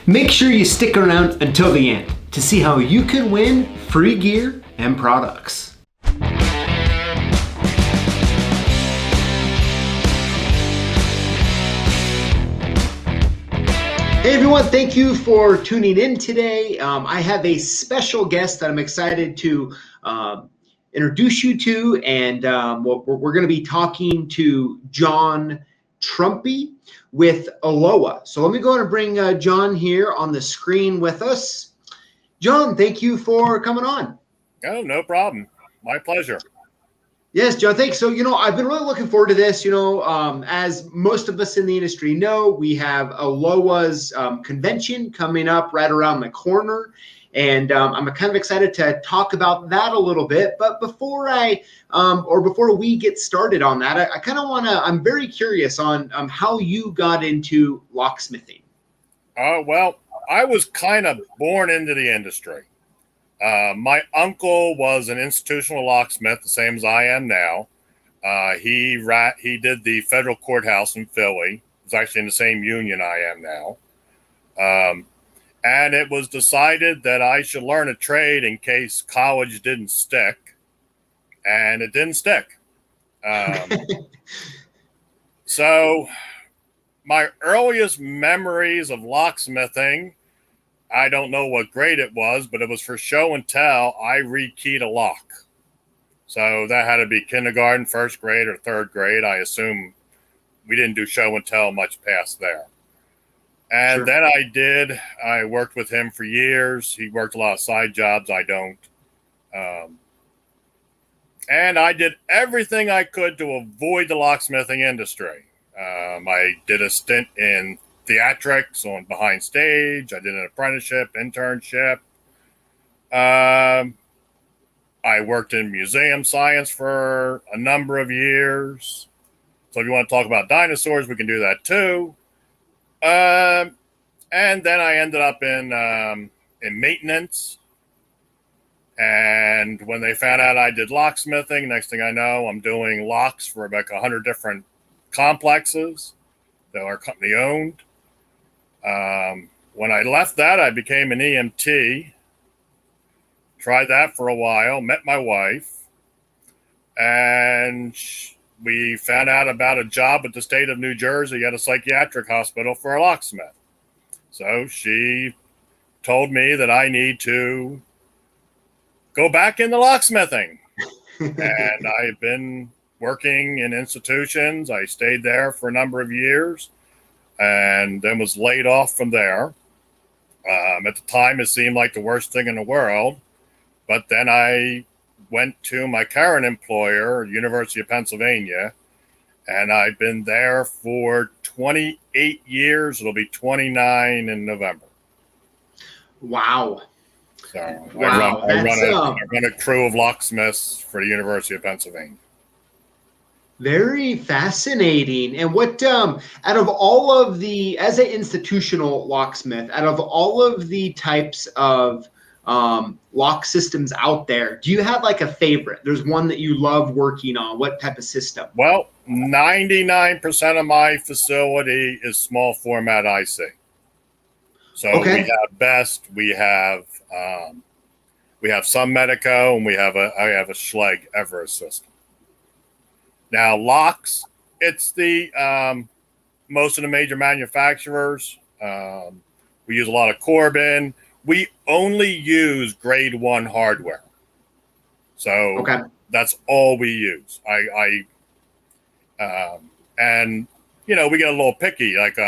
Make sure you stick around until the end to see how you can win free gear and products. Hey everyone, thank you for tuning in today. I have a special guest that I'm excited to introduce you to, and we're going to be talking to John Trumpy with Aloha. So let me go ahead and bring John here on the screen with us. John, thank you for coming on. Oh, no problem. My pleasure. Yes, John, thanks. So, I've been really looking forward to this. As most of us in the industry know, we have Aloha's convention coming up right around the corner. And I'm kind of excited to talk about that a little bit. But before we get started on that, I kind of I'm very curious on how you got into locksmithing. Well, I was kind of born into the industry. My uncle was an institutional locksmith, the same as I am now. He did the federal courthouse in Philly. He was actually in the same union I am now. And it was decided that I should learn a trade in case college didn't stick. And it didn't stick. So my earliest memories of locksmithing, I don't know what grade it was, but it was for show and tell. I rekeyed a lock. So that had to be kindergarten, first grade, or third grade. I assume we didn't do show and tell much past there. And Sure. Then I worked with him for years. He worked a lot of side jobs. I don't. And I did everything I could to avoid the locksmithing industry. I did a stint in theatrics on behind stage. I did an apprenticeship, internship. I worked in museum science for a number of years. So if you want to talk about dinosaurs, we can do that too. And then I ended up in maintenance. And when they found out I did locksmithing, next thing I know, I'm doing locks for about 100 different complexes that are company owned. When I left that, I became an EMT. Tried that for a while, met my wife, and we found out about a job at the state of New Jersey at a psychiatric hospital for a locksmith. So she told me that I need to go back into locksmithing. And I've been working in institutions. I stayed there for a number of years and then was laid off from there. At the time, it seemed like the worst thing in the world. But then I went to my current employer, University of Pennsylvania, and I've been there for 28 years. It'll be 29 in November. Wow. So wow. I run a crew of locksmiths for the University of Pennsylvania. Very fascinating. And what, out of all of as an institutional locksmith, out of all of the types of lock systems out there, do you have like a favorite? There's one that you love working on. What type of system? Well, 99% of my facility is small format IC. So okay. We have BEST, we have some Medico, and I have a Schlage Everest system. Now locks, it's the most of the major manufacturers. We use a lot of Corbin. We only use grade 1 hardware. So That's all we use. And we get a little picky. Like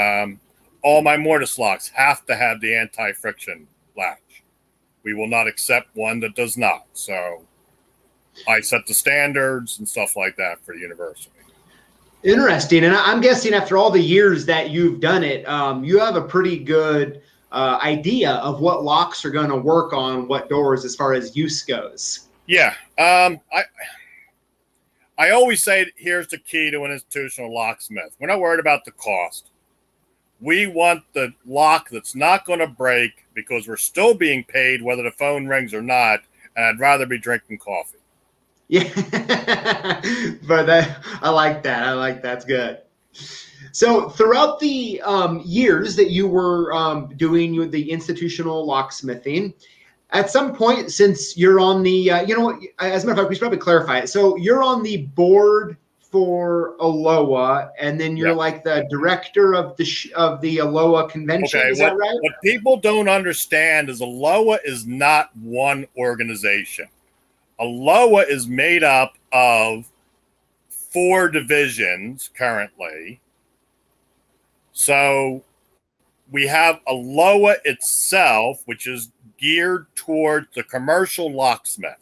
all my mortise locks have to have the anti-friction latch. We will not accept one that does not. So I set the standards and stuff like that for the university. Interesting. And I'm guessing after all the years that you've done it, you have a pretty good idea of what locks are going to work on what doors as far as use goes. Yeah. I always say here's the key to an institutional locksmith. We're not worried about the cost. We want the lock that's not going to break because we're still being paid whether the phone rings or not, and I'd rather be drinking coffee. Yeah, but I like that. It's good. So throughout the years that you were doing the institutional locksmithing, at some point, since you're on the, as a matter of fact, we should probably clarify it. So you're on the board for ALOA, and then you're Yep. like the director of the ALOA convention. Okay, Is that right? what people don't understand is ALOA is not one organization. ALOA is made up of 4 divisions currently. So we have ALOA itself, which is geared toward the commercial locksmith.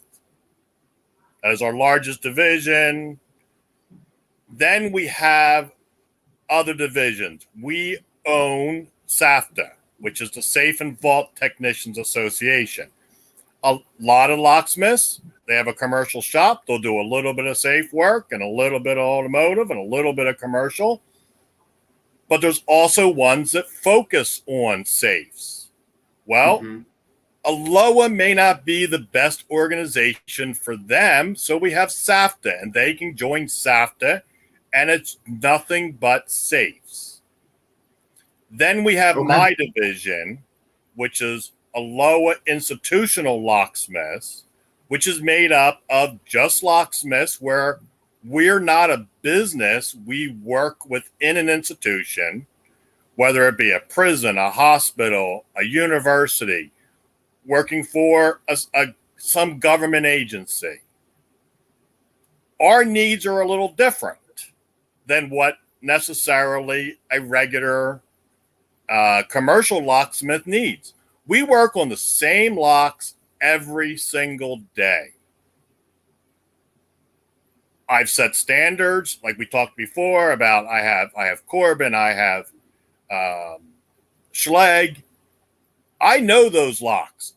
That is our largest division. Then we have other divisions. We own SAFTA, which is the Safe and Vault Technicians Association. A lot of locksmiths, they have a commercial shop. They'll do a little bit of safe work and a little bit of automotive and a little bit of commercial. But there's also ones that focus on safes. Well, ALOA may not be the best organization for them, so we have SAFTA, and they can join SAFTA, and it's nothing but safes. Then we have my division, which is ALOA Institutional Locksmiths, which is made up of just locksmiths, where we're not a business. We work within an institution, whether it be a prison, a hospital, a university, working for some government agency. Our needs are a little different than what necessarily a regular commercial locksmith needs. We work on the same locks every single day. I've set standards, like we talked before about. I have Corbin, I have Schlage. I know those locks.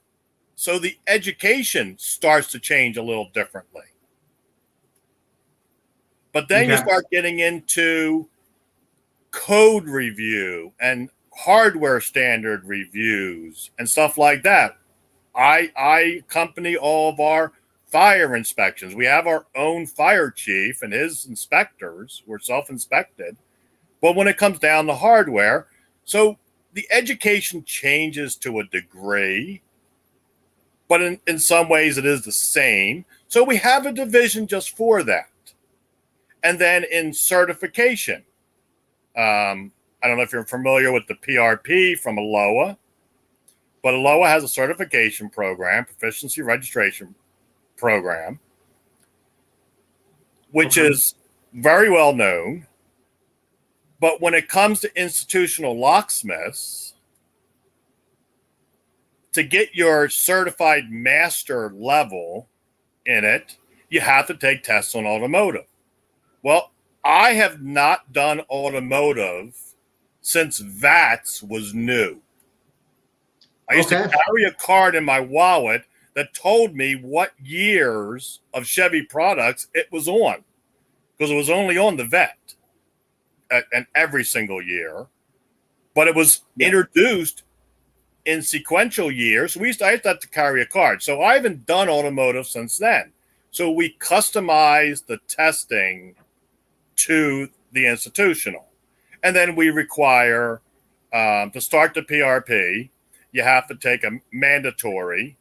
So the education starts to change a little differently. But then you start getting into code review and hardware standard reviews and stuff like that. I accompany all of our fire inspections. We have our own fire chief and his inspectors. We're self-inspected. But when it comes down to hardware, so the education changes to a degree, but in some ways it is the same. So we have a division just for that. And then in certification, I don't know if you're familiar with the PRP from ALOA, but ALOA has a certification program, proficiency registration program, which is very well known. But when it comes to institutional locksmiths, to get your certified master level in it, you have to take tests on automotive. Well, I have not done automotive since VATS was new. I used to carry a card in my wallet that told me what years of Chevy products it was on, because it was only on the vet and every single year, but it was introduced in sequential years. I used to have to carry a card. So I haven't done automotive since then. So we customized the testing to the institutional. And then we require, to start the PRP, you have to take a mandatory,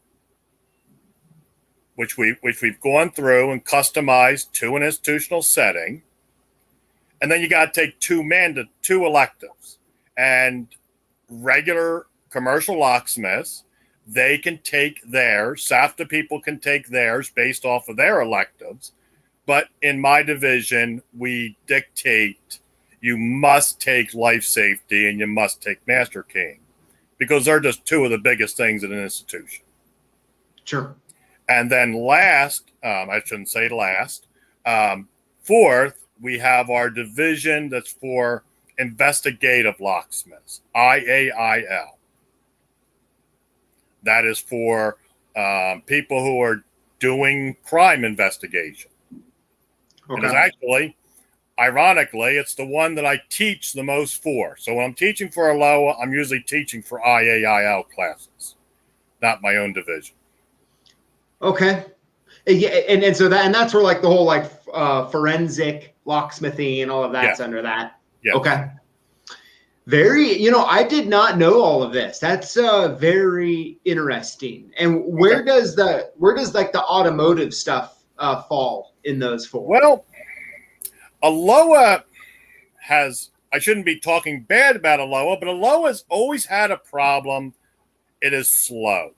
which we've gone through and customized to an institutional setting. And then you got to take two electives. And regular commercial locksmiths, they can take theirs. SAFTA people can take theirs based off of their electives. But in my division, we dictate you must take life safety and you must take master keying, because they're just two of the biggest things in an institution. Sure. And then last, I shouldn't say last, fourth, we have our division that's for investigative locksmiths, IAIL. That is for people who are doing crime investigation. And it's actually, ironically, it's the one that I teach the most for. So when I'm teaching for ALOA, I'm usually teaching for IAIL classes, not my own division. Okay. And so that's where like the whole like forensic locksmithing and all of that's under that. Yes. Okay. I did not know all of this. That's very interesting. And where does like the automotive stuff fall in those four? Well, Aloha has, I shouldn't be talking bad about Aloha, but Aloha has always had a problem. It is slow.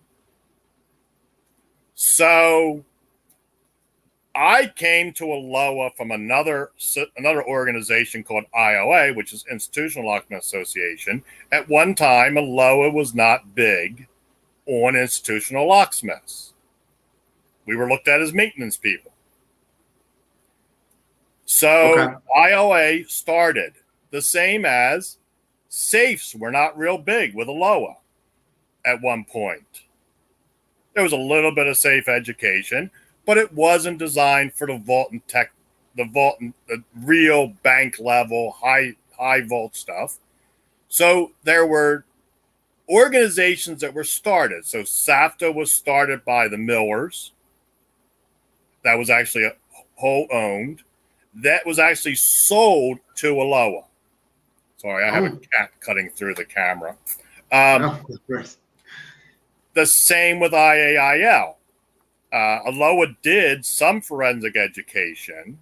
So I came to Aloha from another organization called IOA, which is Institutional Locksmith Association. At one time, Aloha was not big on institutional locksmiths. We were looked at as maintenance people. So IOA started the same as safes were not real big with Aloha at one point. There was a little bit of safe education, but it wasn't designed for the real bank level, high vault stuff. So there were organizations that were started. So SAFTA was started by the Millers. That was actually a whole owned. That was actually sold to Aloha. Sorry, I have a cat cutting through the camera. The same with IAIL. Aloha did some forensic education,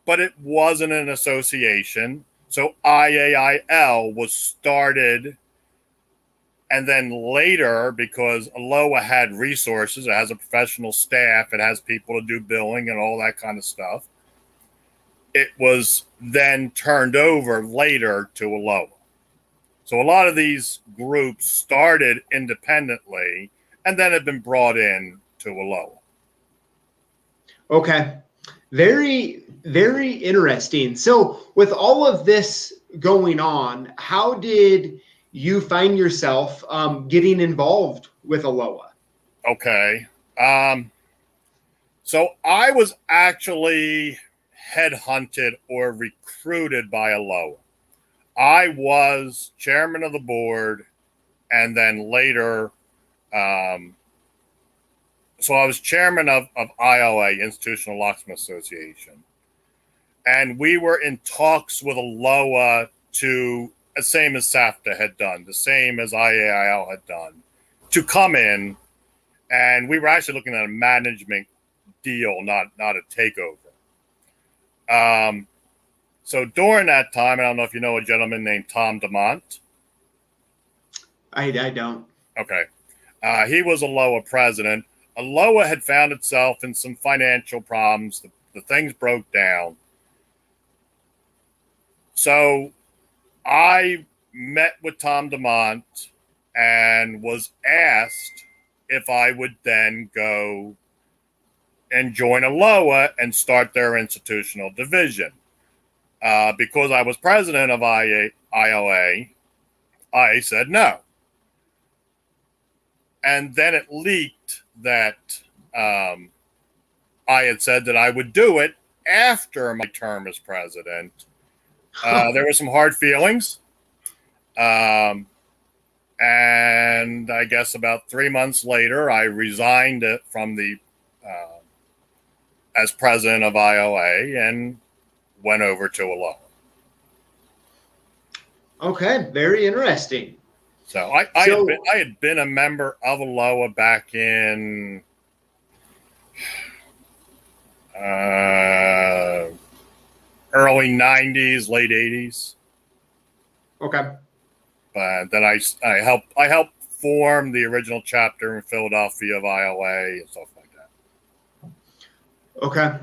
but it wasn't an association. So IAIL was started, and then later, because Aloha had resources, it has a professional staff, it has people to do billing and all that kind of stuff, it was then turned over later to Aloha. So a lot of these groups started independently and then have been brought in to Aloha. Okay. Very, very interesting. So with all of this going on, how did you find yourself getting involved with Aloha? Okay. So I was actually headhunted or recruited by Aloha. I was chairman of the board, and then later, so I was chairman of IOA, Institutional Locksmith Association. And we were in talks with Aloha to, the same as SAFTA had done, the same as IAIL had done, to come in. And we were actually looking at a management deal, not a takeover. So during that time, I don't know if you know a gentleman named Tom DeMont. I don't. Okay. He was Aloha president. Aloha had found itself in some financial problems. The things broke down. So I met with Tom DeMont and was asked if I would then go and join Aloha and start their institutional division. Because I was president of IOA, I said no. And then it leaked that I had said that I would do it after my term as president. There were some hard feelings. And I guess about 3 months later, I resigned from the as president of IOA and went over to Aloha. Okay, very interesting. So I had been a member of Aloha back in early 90s, late 80s. Okay. But then I helped form the original chapter in Philadelphia of IOA and stuff like that. Okay.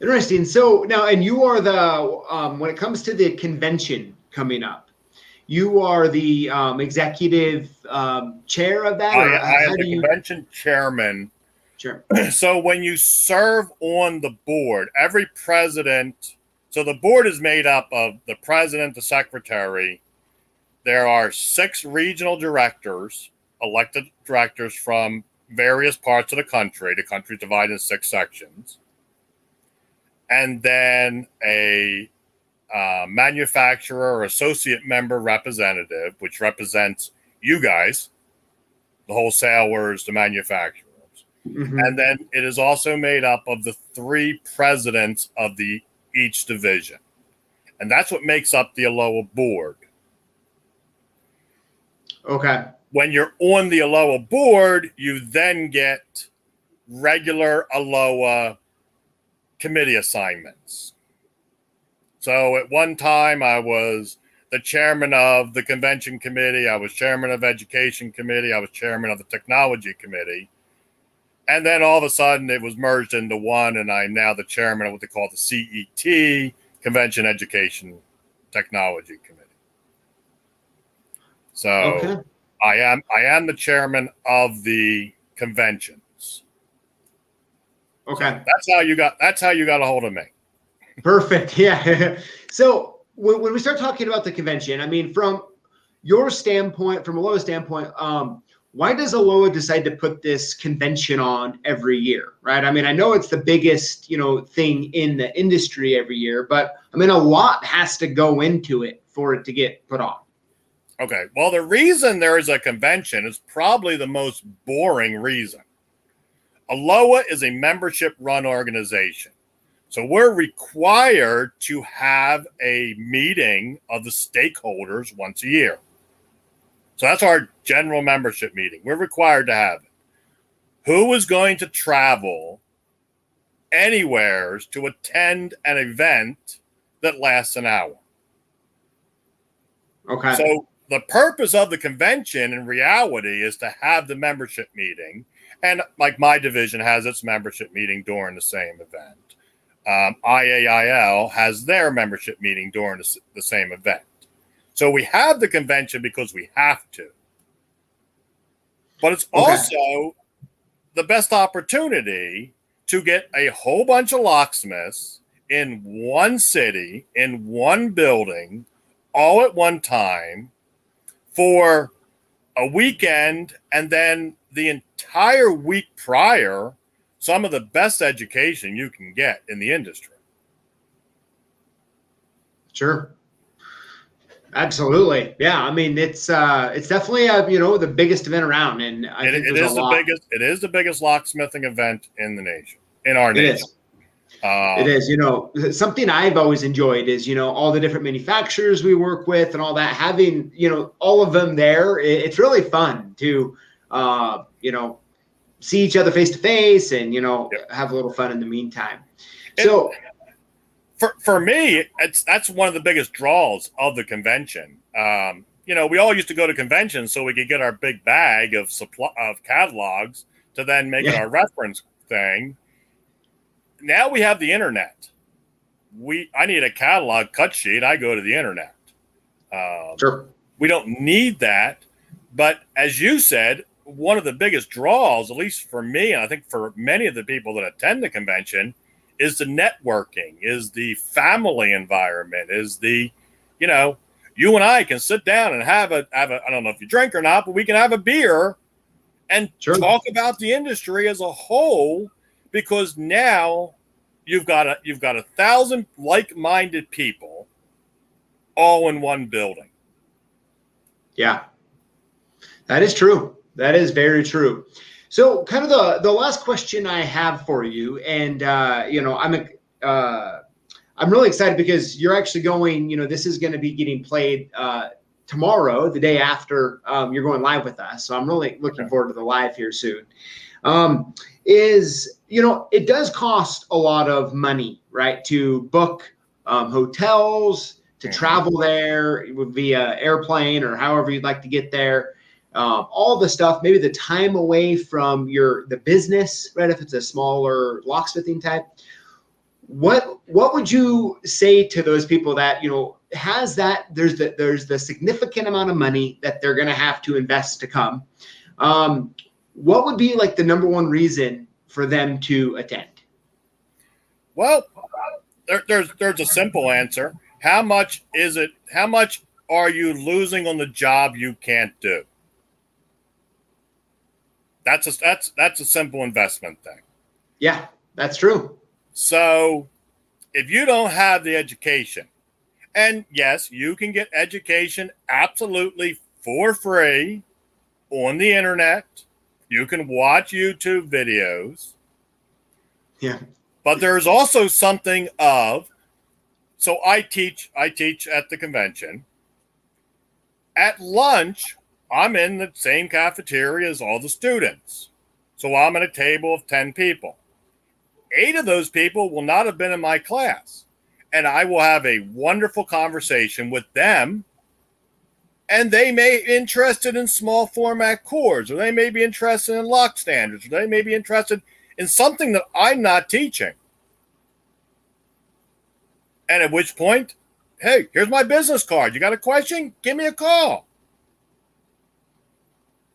Interesting. So now, and you are the, when it comes to the convention coming up, you are the executive chair of that? I am the convention chairman. Sure. So when you serve on the board, every president, so the board is made up of the president, the secretary. There are 6 regional directors, elected directors from various parts of the country. The country is divided into 6 sections. And then a manufacturer or associate member representative, which represents you guys, the wholesalers, the manufacturers. Mm-hmm. And then it is also made up of the 3 presidents of each division. And that's what makes up the Aloha board. Okay. When you're on the Aloha board, you then get regular Aloha committee assignments. So at one time, I was the chairman of the convention committee. I was chairman of education committee. I was chairman of the technology committee. And then all of a sudden it was merged into one, and I'm now the chairman of what they call the CET, Convention Education Technology Committee. So Okay. I am the chairman of the conventions. Okay. So that's how you got a hold of me. Perfect. Yeah. So when we start talking about the convention, I mean, from your standpoint, from Aloha's standpoint, why does Aloha decide to put this convention on every year, right? I mean, I know it's the biggest, thing in the industry every year, but I mean, a lot has to go into it for it to get put on. Okay. Well, the reason there is a convention is probably the most boring reason. Aloha is a membership-run organization. So we're required to have a meeting of the stakeholders once a year. So that's our general membership meeting. We're required to have it. Who is going to travel anywhere to attend an event that lasts an hour? Okay. So the purpose of the convention in reality is to have the membership meeting. And like my division has its membership meeting during the same event. IAIL has their membership meeting during the same event. So we have the convention because we have to. But it's also the best opportunity to get a whole bunch of locksmiths in one city, in one building, all at one time for a weekend, and then the entire week prior, some of the best education you can get in the industry. Sure. Absolutely. Yeah. I mean, it's definitely the biggest event around, and I think it is the biggest locksmithing event in the nation, in our nation. It is. Something I've always enjoyed is, all the different manufacturers we work with and all that, having, all of them there. It's really fun to, see each other face to face and, have a little fun in the meantime. So for me, that's one of the biggest draws of the convention. We all used to go to conventions so we could get our big bag of catalogs to then make it our reference thing. Now we have the internet. I need a catalog cut sheet. I go to the internet. Sure. We don't need that. But as you said, one of the biggest draws, at least for me, and I think for many of the people that attend the convention, is the networking, is the family environment, is the, you and I can sit down and have a I don't know if you drink or not, but we can have a beer and talk about the industry as a whole. Because now you've got 1,000 like-minded people all in one building. Yeah, that is true. That is very true. So kind of the last question I have for you, and I'm really excited because you're actually going, this is going to be getting played tomorrow, the day after you're going live with us. So I'm really looking forward to the live here soon. It does cost a lot of money, right, to book hotels, to travel there via airplane or however you'd like to get there. All the stuff, maybe the time away from the business, right? If it's a smaller locksmithing type, what would you say to those people that has that? There's the significant amount of money that they're going to have to invest to come. What would be like the number one reason for them to attend? Well, there's a simple answer. How much is it? How much are you losing on the job you can't do? That's a simple investment thing. Yeah, that's true. So if you don't have the education, and yes, you can get education absolutely for free on the internet. You can watch YouTube videos. Yeah. But there's also something of So I teach at the convention. At lunch, I'm in the same cafeteria as all the students. So I'm at a table of 10 people. 8 of those people will not have been in my class. And I will have a wonderful conversation with them. And they may be interested in small format cores, or they may be interested in lock standards, or they may be interested in something that I'm not teaching. And at which point, hey, here's my business card. You got a question? Give me a call.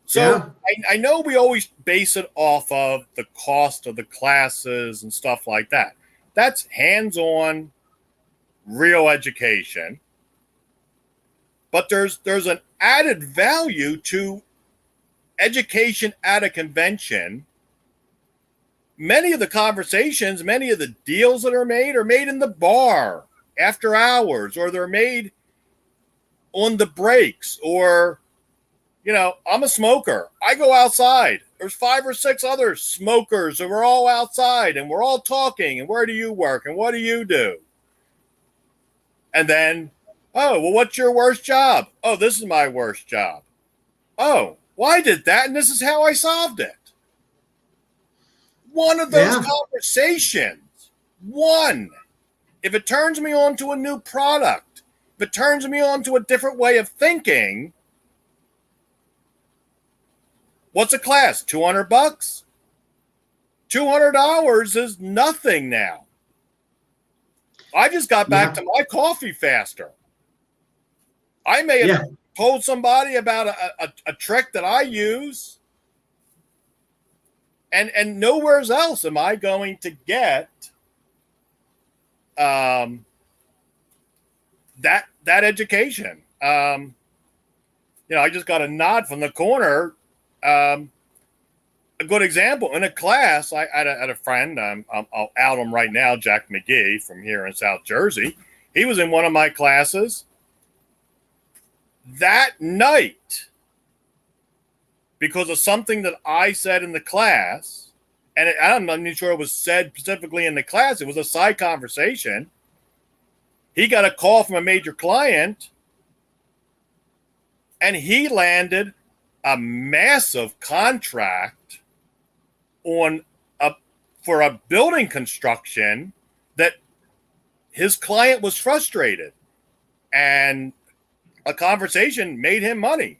So yeah. I know we always base it off of the cost of the classes and stuff like that. That's hands-on, real education. But there's an added value to education at a convention. Many of the conversations, many of the deals that are made in the bar after hours, or they're made on the breaks, or, you know, I'm a smoker. I go outside. There's 5 or 6 other smokers, and we're all outside, and we're all talking, and where do you work, and what do you do? And then, oh, well, what's your worst job? Oh, this is my worst job. Oh, well, I did that, and this is how I solved it. One of those conversations, one, if it turns me on to a new product, if it turns me on to a different way of thinking, what's a class? $200? $200 is nothing now. I just got back to my coffee faster. I may have told somebody about a trick that I use, and nowhere else am I going to get that education. You know, I just got a nod from the corner. A good example, in a class, I had a friend, I'll out him right now, Jack McGee from here in South Jersey. He was in one of my classes that night because of something that I said in the class, and I'm not even sure it was said specifically in the class. It was a side conversation. He got a call from a major client, and he landed a massive contract for a building construction that his client was frustrated, and a conversation made him money.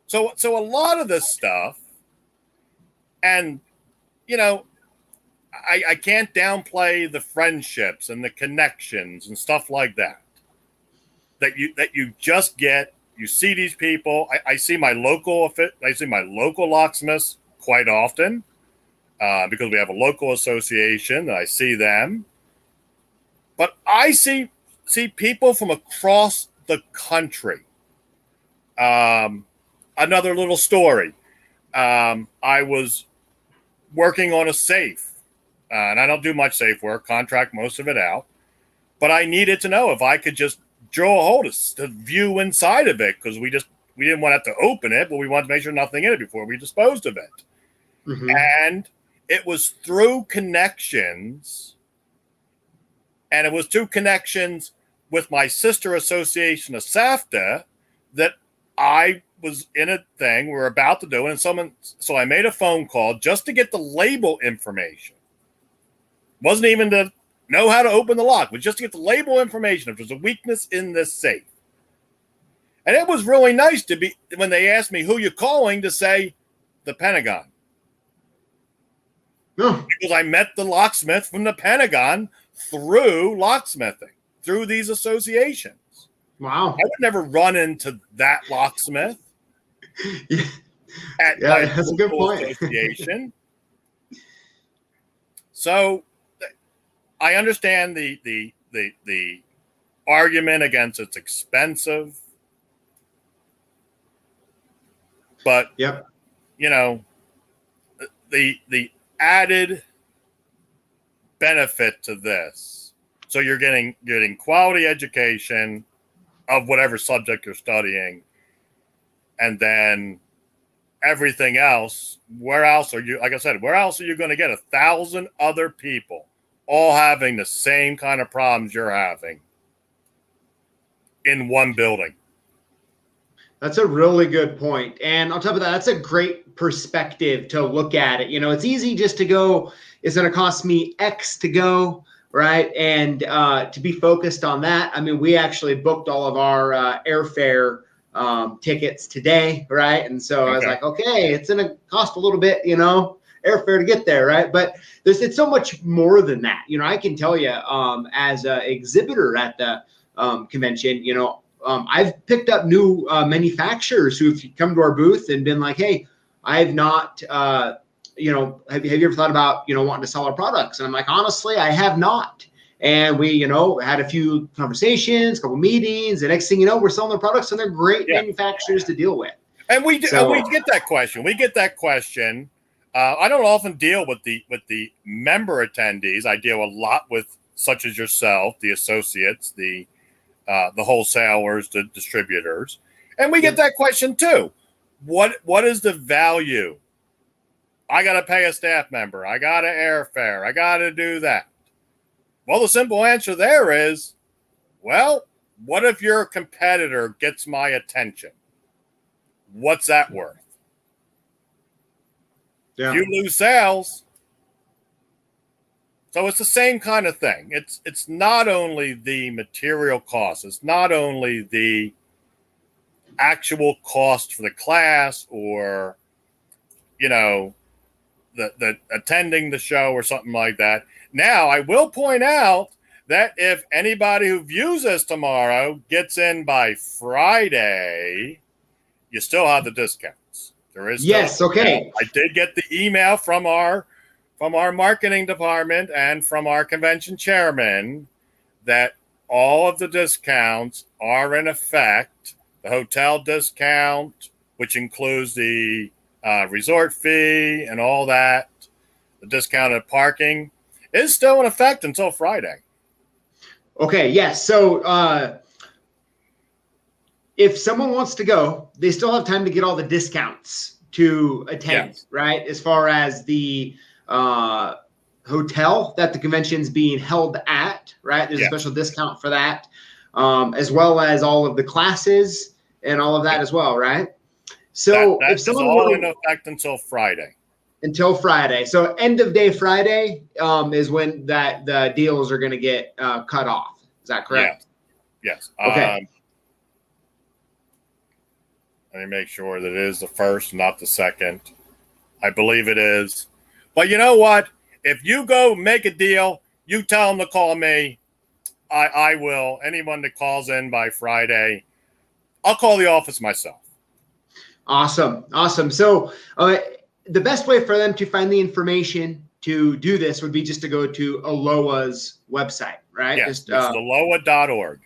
So a lot of this stuff, and you know, I can't downplay the friendships and the connections and stuff like that you just get. You see these people. I see my local locksmiths quite often because we have a local association, and I see them. But I see people from across the country. Another little story. I was working on a safe, and I don't do much safe work, contract most of it out. But I needed to know if I could just drill a hole to view inside of it, because we didn't want to have to open it, but we wanted to make sure nothing in it before we disposed of it. Mm-hmm. And it was through connections, and it was through connections with my sister association of SAFTA that I was in a thing we were about to do it, and so I made a phone call just to get the label information. Wasn't even to know how to open the lock, but just to get the label information if there's a weakness in this safe. And it was really nice to be, when they asked me who you're calling, to say the Pentagon. Oh. Because I met the locksmith from the Pentagon through locksmithing, through these associations. Wow. I would never run into that locksmith at my that's a good point. Association. So I understand the argument against it's expensive, but you know, the added benefit to this. So you're getting quality education of whatever subject you're studying, and then everything else. Where else are you? Like I said, where else are you going to get 1,000 other people all having the same kind of problems you're having in one building. That's a really good point. And on top of that, that's a great perspective to look at it. It's easy just to go, it's going to cost me X to go, right? And to be focused on that. I mean, we actually booked all of our airfare tickets today, right? And so I was like, okay, it's going to cost a little bit, airfare to get there, right? But it's so much more than that. I can tell you as an exhibitor at the convention, I've picked up new manufacturers who've come to our booth and been like, hey, I've not, have you ever thought about, wanting to sell our products? And I'm like, honestly, I have not. And we, had a few conversations, a couple meetings, and next thing you know, we're selling their products, and they're great manufacturers to deal with. And we get that question. I don't often deal with the member attendees. I deal a lot with such as yourself, the associates, the wholesalers, the distributors, and we get that question too. What is the value? I got to pay a staff member. I got to airfare. I got to do that. Well, the simple answer there is, well, what if your competitor gets my attention? What's that worth? Yeah. If you lose sales. So it's the same kind of thing. It's not only the material cost. It's not only the actual cost for the class or, the attending the show or something like that. Now, I will point out that if anybody who views this tomorrow gets in by Friday, you still have the discounts. There is okay. I did get the email from our marketing department and from our convention chairman that all of the discounts are in effect. The hotel discount, which includes the resort fee and all that, the discounted parking, is still in effect until Friday. Okay, yes. So if someone wants to go, they still have time to get all the discounts to attend, right? As far as the hotel that the convention's being held at, right? There's a special discount for that, as well as all of the classes and all of that as well, right? So if someone all in effect until Friday. Until Friday. So end of day Friday is when the deals are going to get cut off. Is that correct? Yes. Okay. Let me make sure that it is the first, not the second. I believe it is. But you know what? If you go make a deal, you tell them to call me. I will. Anyone that calls in by Friday, I'll call the office myself. Awesome. So the best way for them to find the information to do this would be just to go to ALOA's website, right? Yes, it's aloa.org.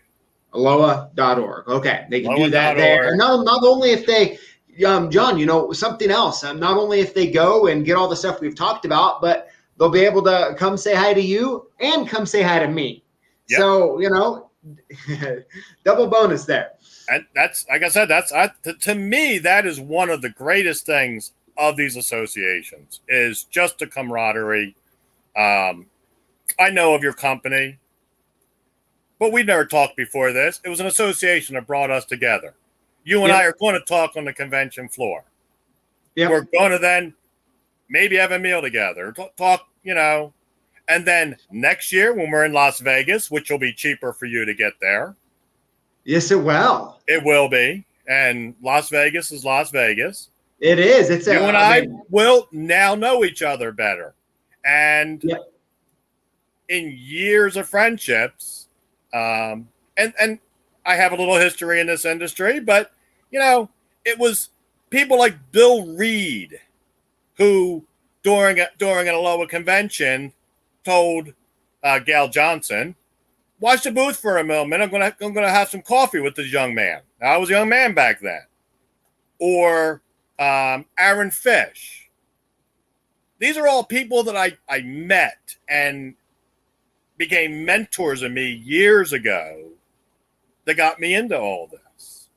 ALOA.org. Okay, they can do that there. And not only if they, John, something else. Not only if they go and get all the stuff we've talked about, but they'll be able to come say hi to you and come say hi to me. Yep. So, double bonus there. And that's, like I said, to me, that is one of the greatest things of these associations is just the camaraderie. I know of your company, but we never talked before this. It was an association that brought us together. You and I are going to talk on the convention floor. Yep. We're going to then maybe have a meal together, talk, and then next year when we're in Las Vegas, which will be cheaper for you to get there. Yes, it will. It will be. And Las Vegas is Las Vegas. It is. You and I will now know each other better. And in years of friendships, and I have a little history in this industry, but, it was people like Bill Reed who, during an ALOA convention, told Gail Johnson, watch the booth for a moment. I'm gonna have some coffee with this young man. Now, I was a young man back then. Or Aaron Fish. These are all people that I met and became mentors of me years ago that got me into all this.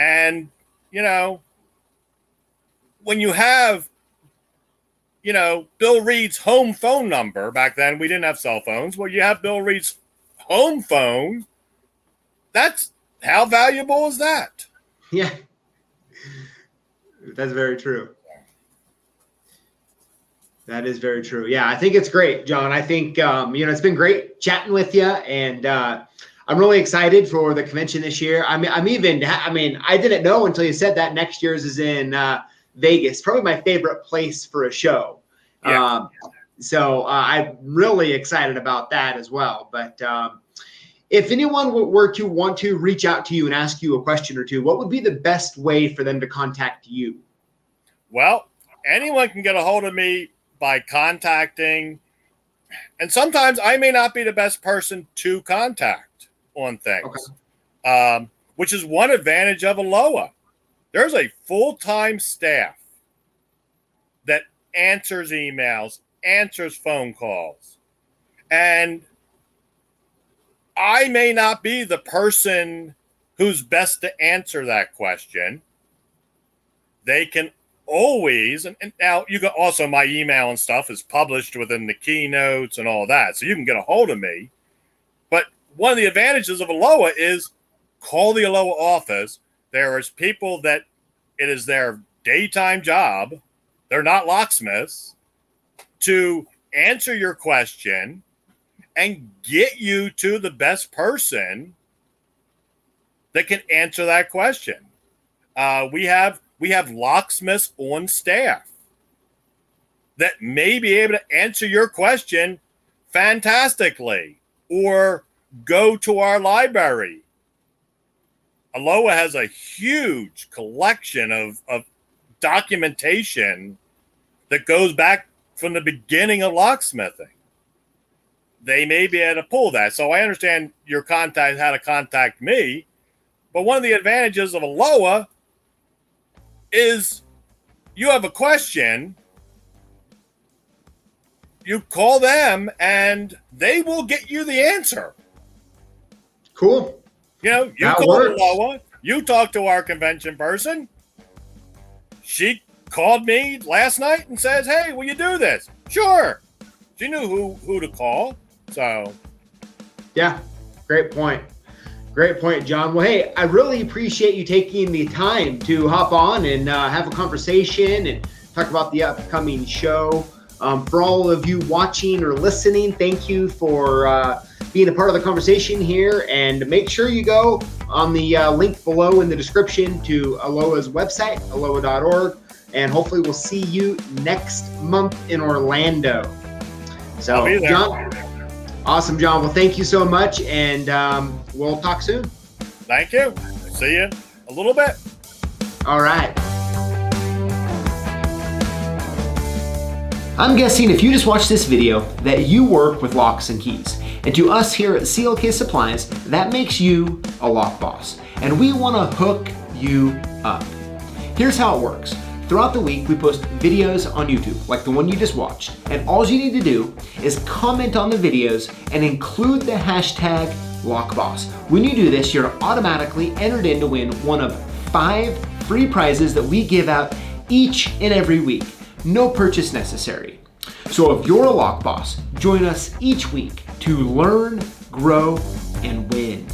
And, when you have, Bill Reed's home phone number, back then we didn't have cell phones. Well, you have Bill Reed's home phone. That's how valuable is that? Yeah, that's very true. That is very true. Yeah, I think it's great, John. I think, it's been great chatting with you, and I'm really excited for the convention this year. I didn't know until you said that next year's is in Vegas, probably my favorite place for a show. Yeah. So I'm really excited about that as well. But if anyone were to want to reach out to you and ask you a question or two, what would be the best way for them to contact you? Well, anyone can get a hold of me by contacting, and sometimes I may not be the best person to contact on things, which is one advantage of Aloha. There's a full-time staff that answers emails, answers phone calls, and I may not be the person who's best to answer that question. They can always, and now you can also, my email and stuff is published within the keynotes and all that, so you can get a hold of me. But one of the advantages of Aloha is call the Aloha office. There is people that it is their daytime job, they're not locksmiths, to answer your question and get you to the best person that can answer that question. We have locksmiths on staff that may be able to answer your question fantastically, or go to our library. Aloha has a huge collection of documentation that goes back from the beginning of locksmithing. They may be able to pull that. So I understand your contact, how to contact me, but one of the advantages of Aloha is you have a question, you call them and they will get you the answer. Cool. You That call works. Aloha, you talk to our convention person. She called me last night and says, hey, will you do this? Sure. She knew who to call. So yeah, great point. Great point, John. Well, hey, I really appreciate you taking the time to hop on and have a conversation and talk about the upcoming show. For all of you watching or listening, thank you for being a part of the conversation here. And make sure you go on the link below in the description to Aloha's website, aloha.org. And hopefully we'll see you next month in Orlando. So, I'll be there. John, awesome, John. Well, thank you so much, and we'll talk soon. Thank you. See you a little bit. All right. I'm guessing if you just watched this video that you work with locks and keys. And to us here at CLK Supplies, that makes you a lock boss. And we want to hook you up. Here's how it works. Throughout the week, we post videos on YouTube, like the one you just watched. And all you need to do is comment on the videos and include the hashtag LockBoss. When you do this, you're automatically entered in to win one of 5 free prizes that we give out each and every week. No purchase necessary. So if you're a lock boss, join us each week to learn, grow, and win.